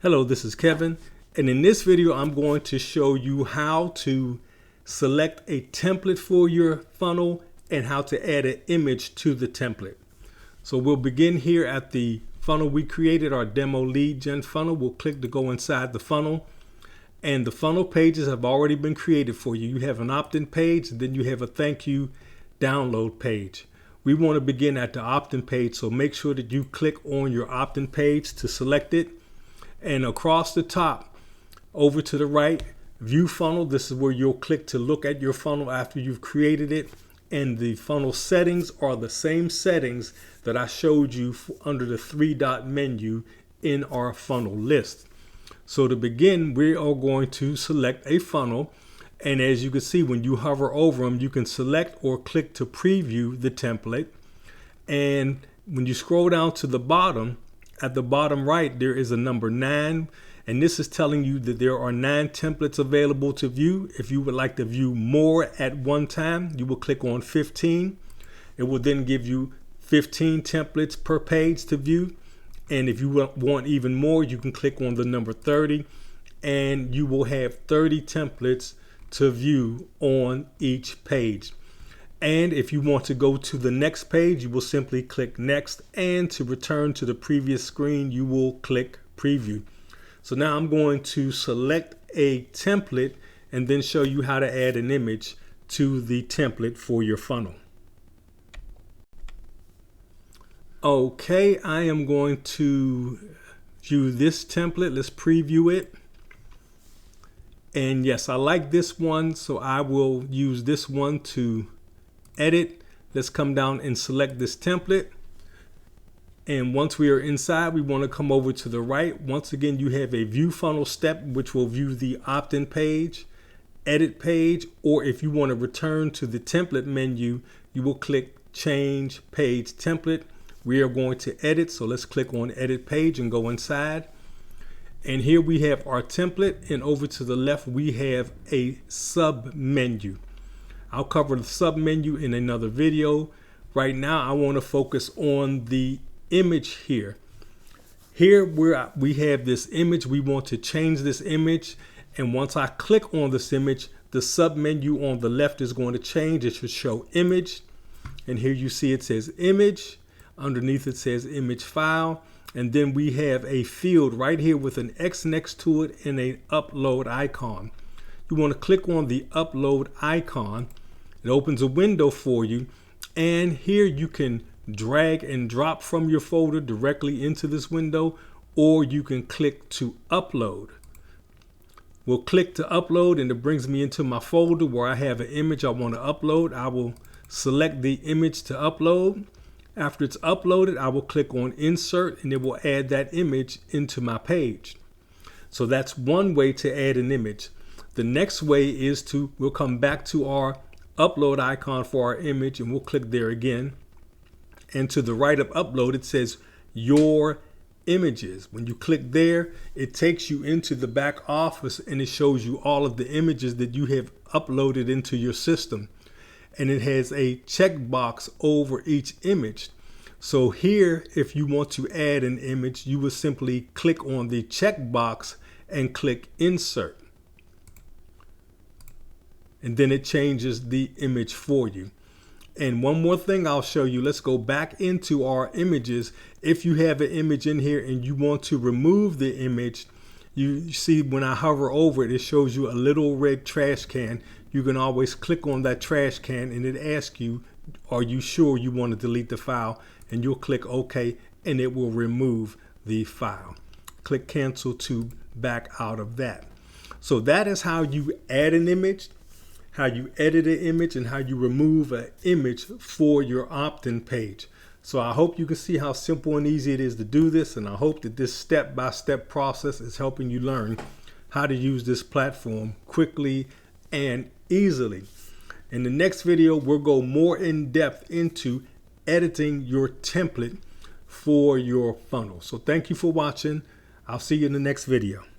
Hello, this is Kevin, and in this video I'm going to show you how to select a template for your funnel and how to add an image to the template. So we'll begin here at the funnel we created, our demo lead gen funnel. We'll click to go inside the funnel, and the funnel pages have already been created for you. You have an opt-in page, and then you have a thank you download page. We want to begin at the opt-in page, so make sure that you click on your opt-in page to select it. And across the top, over to the right, view funnel. This is where you'll click to look at your funnel after you've created it. And the funnel settings are the same settings that I showed you under the 3-dot menu in our funnel list. So to begin, we are going to select a funnel. And as you can see, when you hover over them, you can select or click to preview the template. And when you scroll down to the bottom, at the bottom right, there is a number 9, and this is telling you that there are 9 templates available to view. If you would like to view more at one time, you will click on 15. It will then give you 15 templates per page to view. And if you want even more, you can click on the number 30, and you will have 30 templates to view on each page. And if you want to go to the next page, you will simply click next, and to return to the previous screen, you will click preview. So now I'm going to select a template and then show you how to add an image to the template for your funnel. Okay, I am going to view this template. Let's preview it. And yes, I like this one, so I will use this one to edit. Let's come down and select this template. And once we are inside, we want to come over to the right. Once again, you have a view funnel step, which will view the opt-in page, edit page, or if you want to return to the template menu, you will click change page template. We are going to edit, so let's click on edit page and go inside. And here we have our template, and over to the left, we have a sub menu. I'll cover the sub menu in another video. Right now, I want to focus on the image here. Here where we have this image, we want to change this image. And once I click on this image, the sub menu on the left is going to change. It should show image. And here you see it says image. Underneath it says image file. And then we have a field right here with an X next to it and an upload icon. You want to click on the upload icon. It opens a window for you, and here you can drag and drop from your folder directly into this window, or you can click to upload. We'll click to upload, and it brings me into my folder where I have an image I want to upload. I will select the image to upload. After it's uploaded, I will click on insert, and it will add that image into my page. So that's one way to add an image. The next way is we'll come back to our upload icon for our image, and we'll click there again. And to the right of upload, it says your images. When you click there, it takes you into the back office, and it shows you all of the images that you have uploaded into your system. And it has a checkbox over each image. So here, if you want to add an image, you will simply click on the checkbox and click insert. And then it changes the image for you. And one more thing I'll show you. Let's go back into our images. If you have an image in here and you want to remove the image, you see when I hover over it, it shows you a little red trash can. You can always click on that trash can, and it asks you, are you sure you want to delete the file? And you'll click OK, and it will remove the file. Click cancel to back out of that. So that is how you add an image, how you edit an image, and how you remove an image for your opt-in page. So I hope you can see how simple and easy it is to do this, and I hope that this step-by-step process is helping you learn how to use this platform quickly and easily. In the next video, we'll go more in depth into editing your template for your funnel. So thank you for watching. I'll see you in the next video.